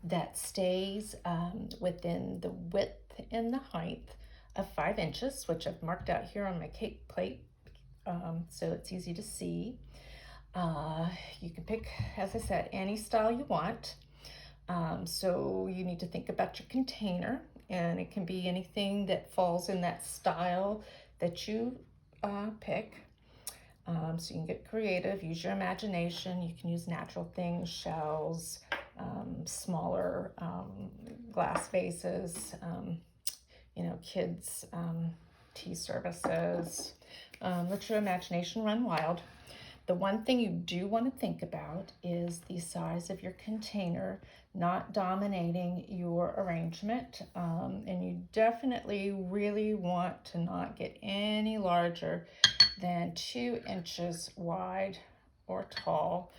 that stays within the width and the height of 5 inches, which I've marked out here on my cake plate so it's easy to see. You can pick, as I said, any style you want. So you need to think about your container, and it can be anything that falls in that style that you pick. So you can get creative, use your imagination. You can use natural things, shells, smaller glass vases, kids' tea services. Let your imagination run wild. The one thing you do want to think about is the size of your container not dominating your arrangement. And you definitely really want to not get any larger than 2 inches wide or tall,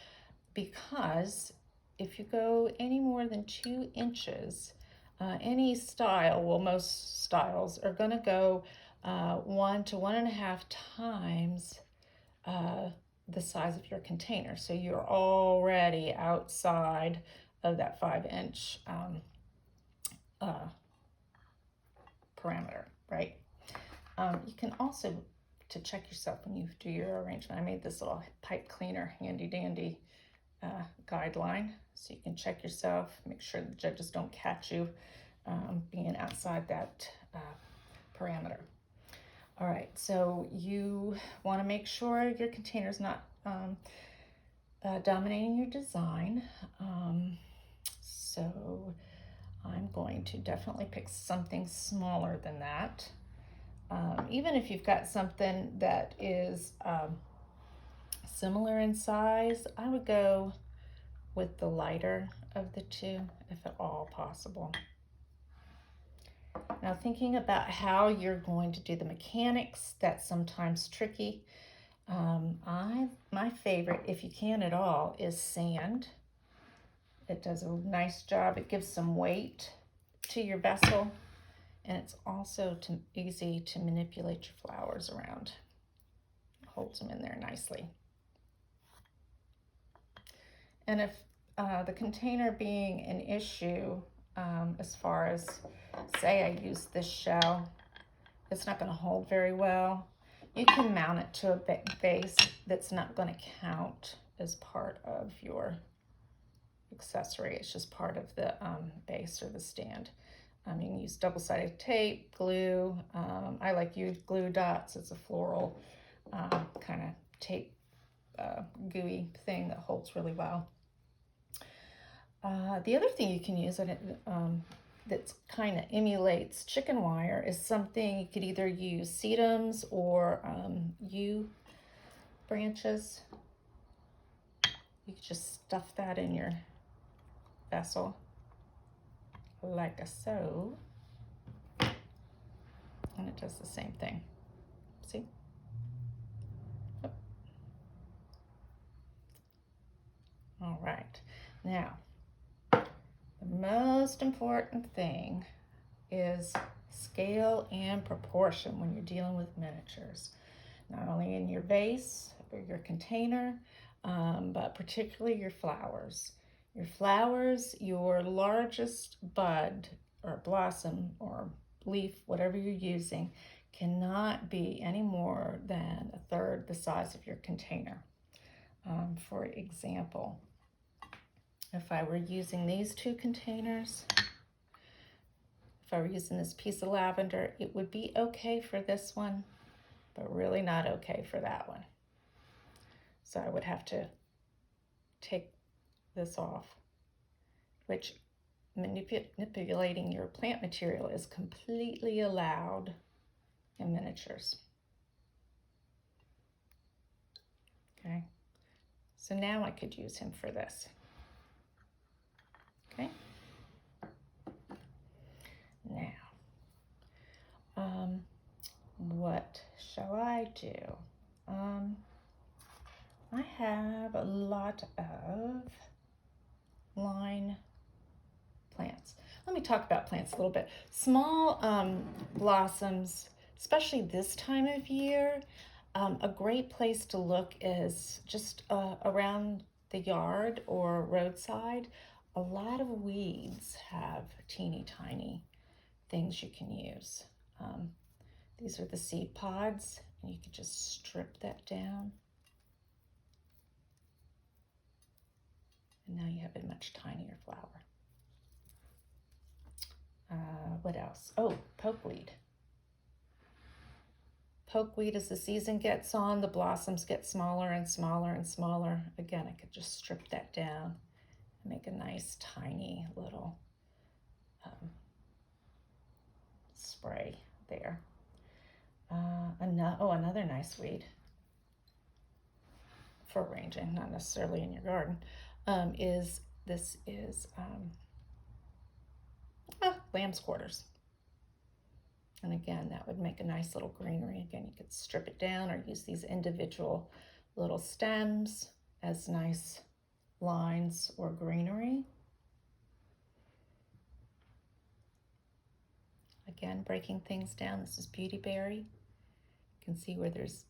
because if you go any more than 2 inches, any style, well, most styles are going to go 1 to 1.5 times the size of your container. So you're already outside of that 5-inch parameter, right? You can also, to check yourself when you do your arrangement, I made this little pipe cleaner handy dandy guideline, so you can check yourself, make sure the judges don't catch you being outside that parameter. All right, so you want to make sure your container is not dominating your design. So I'm going to definitely pick something smaller than that. Even if you've got something that is similar in size, I would go with the lighter of the two, if at all possible. Now, thinking about how you're going to do the mechanics, that's sometimes tricky. My favorite, if you can at all, is sand. It does a nice job. It gives some weight to your vessel, and it's also easy to manipulate your flowers around. It holds them in there nicely. And if the container being an issue, as far as, say I use this shell, it's not going to hold very well, you can mount it to a base that's not going to count as part of your accessory. It's just part of the base or the stand. You can use double-sided tape, glue. I like use glue dots. It's a floral kind of tape gooey thing that holds really well. The other thing you can use that kind of emulates chicken wire is something you could either use sedums or yew branches. You could just stuff that in your vessel like so, and it does the same thing. See? Oh. All right. Now, the most important thing is scale and proportion when you're dealing with miniatures, not only in your vase or your container, but particularly your flowers. Your flowers, your largest bud or blossom or leaf, whatever you're using, cannot be any more than 1/3 the size of your container. For example, if I were using these two containers, if I were using this piece of lavender, it would be okay for this one, but really not okay for that one. So I would have to take this off, which manipulating your plant material is completely allowed in miniatures. Okay, so now I could use him for this. Okay, now what shall I do? I have a lot of line plants. Let me talk about plants a little bit. Small blossoms, especially this time of year, a great place to look is just around the yard or roadside a lot of weeds have teeny tiny things you can use. These are the seed pods, and you can just strip that down. And now you have a much tinier flower. What else? Oh, pokeweed. Pokeweed, as the season gets on, the blossoms get smaller and smaller and smaller. Again, I could just strip that down and make a nice tiny little spray there. Another nice weed for arranging, not necessarily in your garden, is lamb's quarters. And again, that would make a nice little greenery. Again, you could strip it down or use these individual little stems as nice lines or greenery. Again, breaking things down. This is beautyberry. You can see where there's,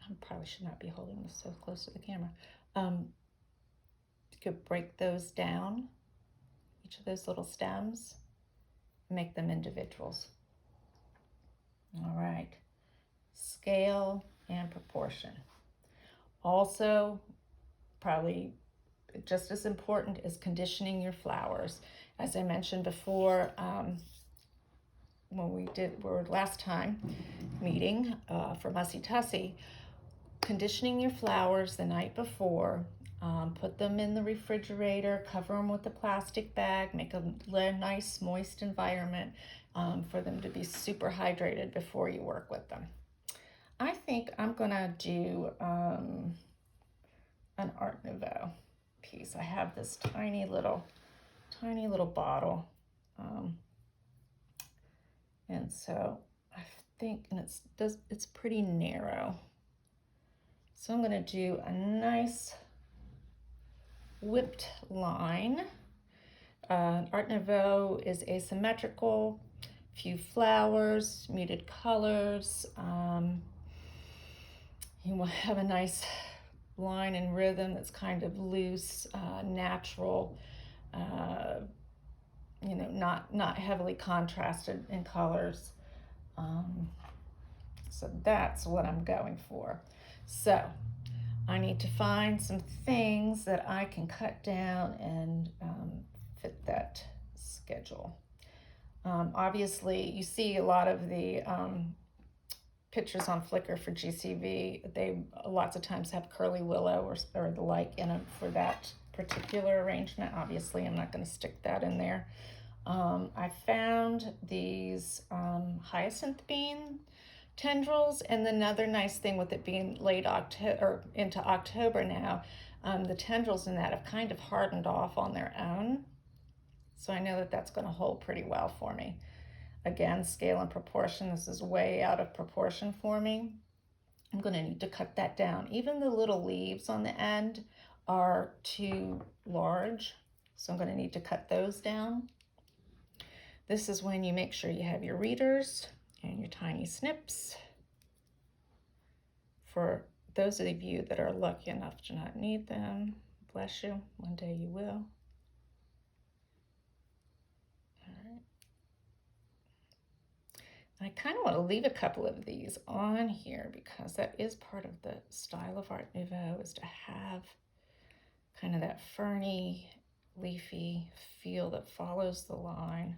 I probably should not be holding this so close to the camera. You could break those down, each of those little stems, make them individuals. All right, scale and proportion. Also, probably just as important is conditioning your flowers. As I mentioned before, when we were last time meeting for Mussy Tussy, conditioning your flowers the night before, put them in the refrigerator, cover them with a plastic bag, make a nice moist environment for them to be super hydrated before you work with them. I think I'm gonna do an Art Nouveau piece. I have this tiny little bottle. And so I think, and it's pretty narrow. So I'm gonna do a nice whipped line. Art Nouveau is asymmetrical, few flowers, muted colors. You will have a nice line and rhythm that's kind of loose, natural, not heavily contrasted in colors. So that's what I'm going for. So I need to find some things that I can cut down and fit that schedule. Obviously, you see a lot of the pictures on Flickr for GCV. They lots of times have curly willow or the like in them for that particular arrangement. Obviously, I'm not going to stick that in there. I found these hyacinth bean tendrils, and another nice thing with it being late October into October now, the tendrils in that have kind of hardened off on their own. So I know that that's going to hold pretty well for me. Again, scale and proportion. This is way out of proportion for me. I'm going to need to cut that down. Even the little leaves on the end are too large, so I'm going to need to cut those down. This is when you make sure you have your readers and your tiny snips. For those of you that are lucky enough to not need them, bless you, one day you will. I kind of want to leave a couple of these on here because that is part of the style of Art Nouveau, is to have kind of that ferny, leafy feel that follows the line.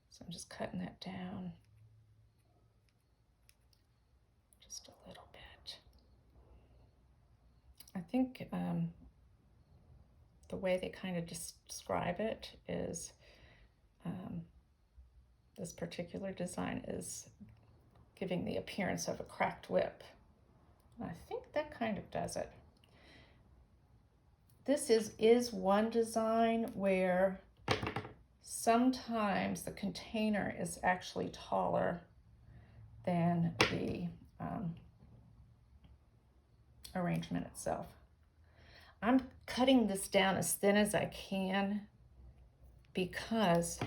So I'm just cutting that down just a little bit. I think the way they kind of describe it is this particular design is giving the appearance of a cracked whip. I think that kind of does it. This is one design where sometimes the container is actually taller than the arrangement itself. I'm cutting this down as thin as I can because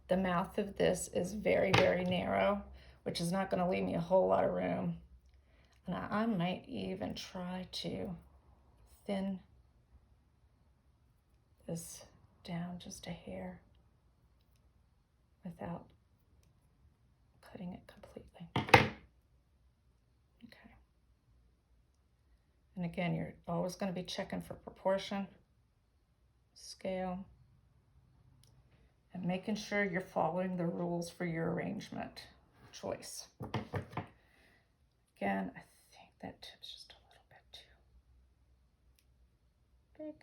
the mouth of this is very, very narrow, which is not going to leave me a whole lot of room. And I might even try to thin this down just a hair without cutting it completely. Okay. And again, you're always going to be checking for proportion, scale, and making sure you're following the rules for your arrangement choice. Again, I think that tip's just a little bit too big.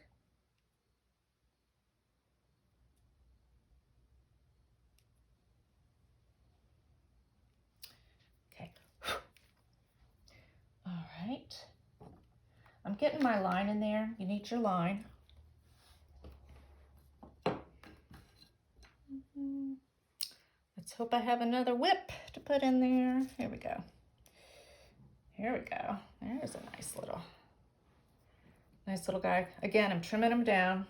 Okay. All right. I'm getting my line in there. You need your line. Let's hope I have another whip to put in there. Here we go. Here we go. There's a nice little guy. Again, I'm trimming him down.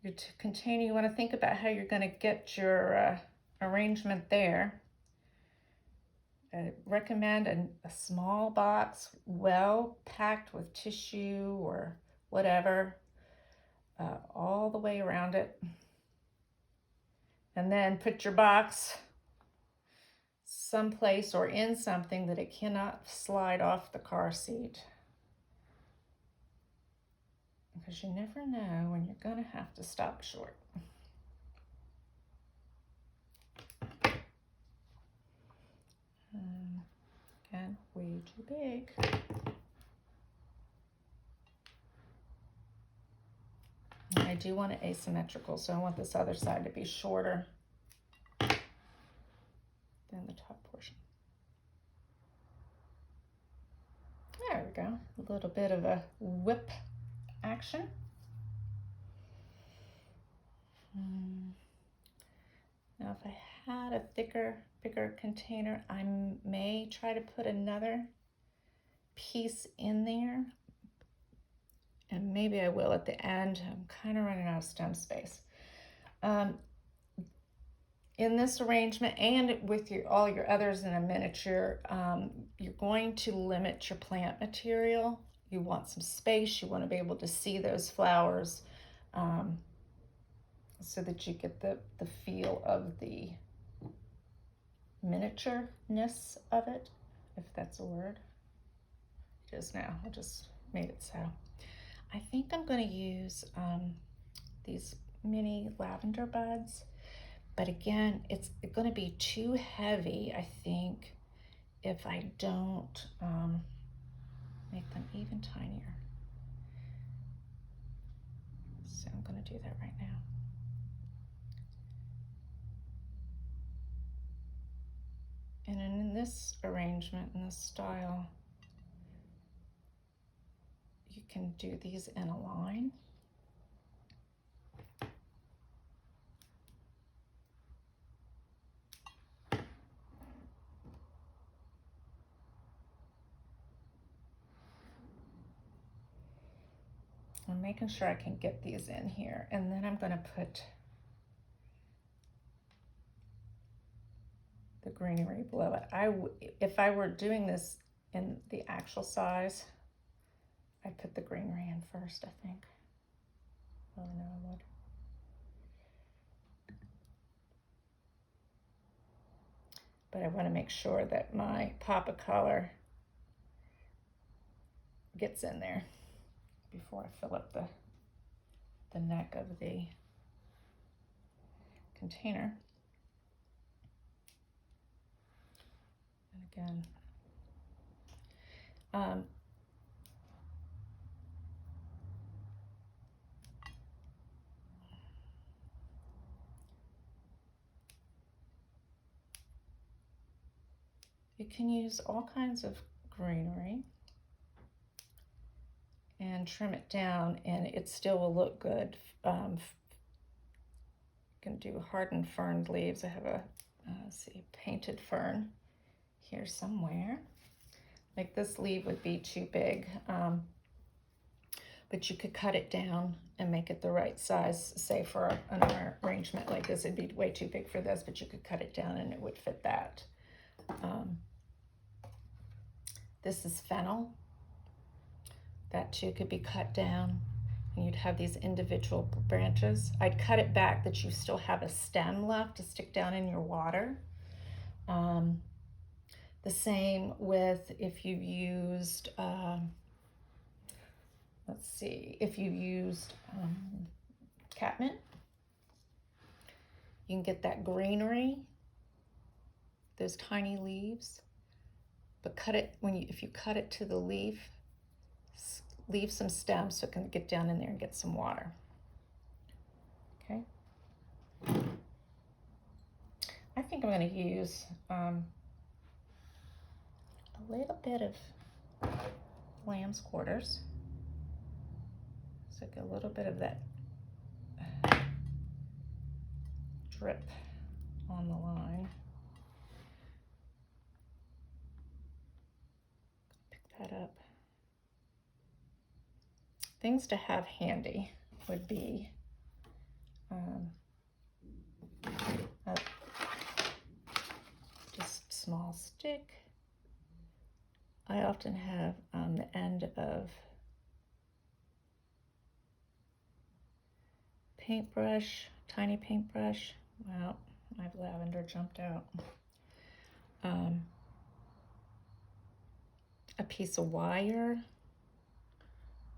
Your container, you want to think about how you're going to get your arrangement there. I recommend a small box, well packed with tissue or whatever, all the way around it. And then put your box someplace or in something that it cannot slide off the car seat. Because you never know when you're going to have to stop short. Again, way too big. And I do want it asymmetrical, so I want this other side to be shorter than the top portion. There we go. A little bit of a whip action. Now, if I had a thicker, bigger container, I may try to put another piece in there. And maybe I will at the end. I'm kind of running out of stem space. In this arrangement and with all your others in a miniature, you're going to limit your plant material. You want some space. You want to be able to see those flowers so that you get the feel of the miniatureness of it, if that's a word. It is now. I just made it so. I think I'm going to use these mini lavender buds, but again, it's going to be too heavy, I think, if I don't make them even tinier. So I'm going to do that right now. And in this arrangement, in this style, you can do these in a line. I'm making sure I can get these in here, and then I'm going to put the greenery below it. If I were doing this in the actual size, I'd put the greenery in first, I think. Oh no, I would. But I want to make sure that my pop of color gets in there before I fill up the neck of the container. And again, you can use all kinds of greenery and trim it down, and it still will look good. You can do hardened fern leaves. I have a painted fern here somewhere. Like this leaf would be too big, but you could cut it down and make it the right size. Say for an arrangement like this, it'd be way too big for this, but you could cut it down and it would fit that. This is fennel. That too could be cut down, and you'd have these individual branches. I'd cut it back that you still have a stem left to stick down in your water. The same with if you used, let's see, if you used catmint, you can get that greenery, those tiny leaves, but cut it if you cut it to the leaf, leave some stems so it can get down in there and get some water. Okay. I think I'm going to use a little bit of lamb's quarters. So get a little bit of that drip on the line. Pick that up. Things to have handy would be a just small stick. I often have the end of paintbrush, tiny paintbrush. Wow, my lavender jumped out. A piece of wire,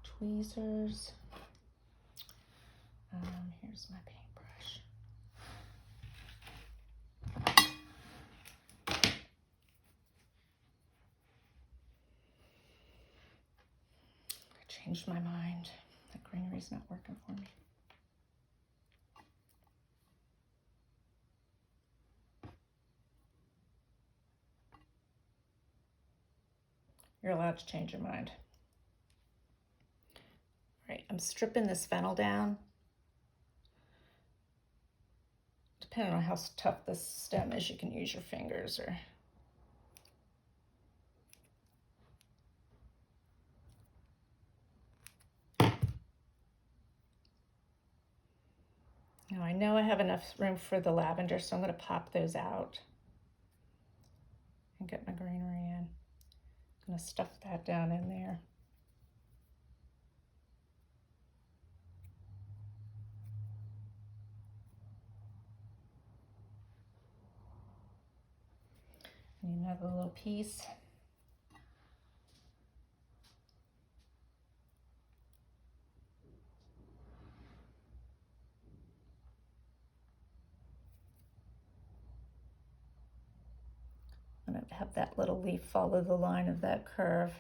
tweezers. Here's my paintbrush. I changed my mind. That greenery's not working for me. You're allowed to change your mind. All right, I'm stripping this fennel down. Depending on how tough this stem is, you can use your fingers or... Now I know I have enough room for the lavender, so I'm going to pop those out and get my greenery in. I'm going to stuff that down in there. And another little piece. I'm going to have that little leaf follow the line of that curve.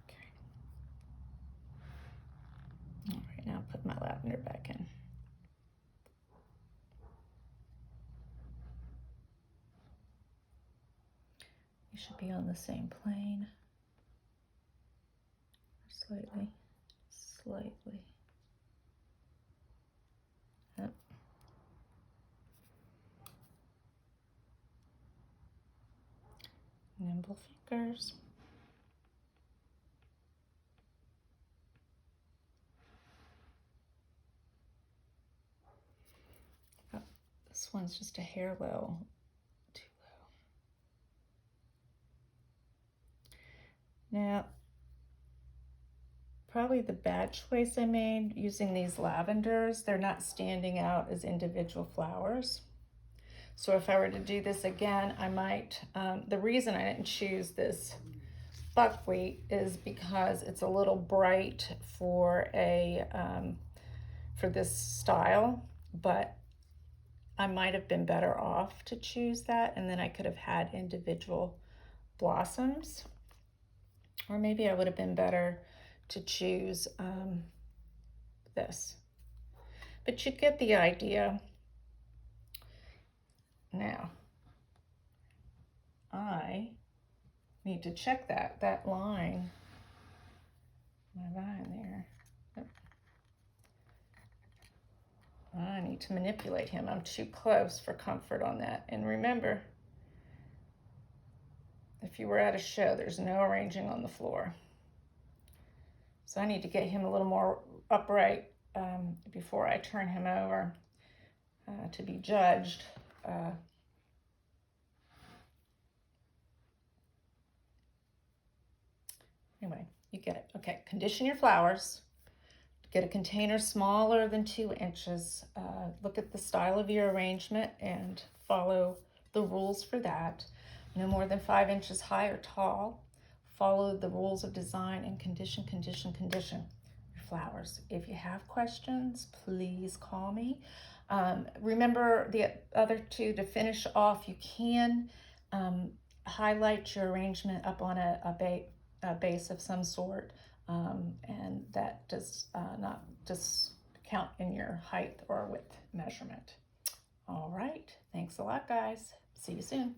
Okay. All right, now put my lavender back in. You should be on the same plane. Slightly. Yep. Nimble fingers. Oh, this one's just a hair low. Too low. Now, probably the bad choice I made using these lavenders, they're not standing out as individual flowers. So if I were to do this again, I might, the reason I didn't choose this buckwheat is because it's a little bright for for this style, but I might have been better off to choose that, and then I could have had individual blossoms. Or maybe I would have been better to choose this. But you get the idea. Now, I need to check that line, my vine there. I need to manipulate him. I'm too close for comfort on that. And remember, if you were at a show, there's no arranging on the floor. So I need to get him a little more upright before I turn him over to be judged. Anyway, you get it. Okay, condition your flowers. Get a container smaller than 2 inches. Look at the style of your arrangement and follow the rules for that. No more than 5 inches high or tall. Follow the rules of design and condition your flowers. If you have questions, please call me. Remember the other two, to finish off, you can highlight your arrangement up on a base of some sort, and that does not just count in your height or width measurement. All right, thanks a lot, guys. See you soon.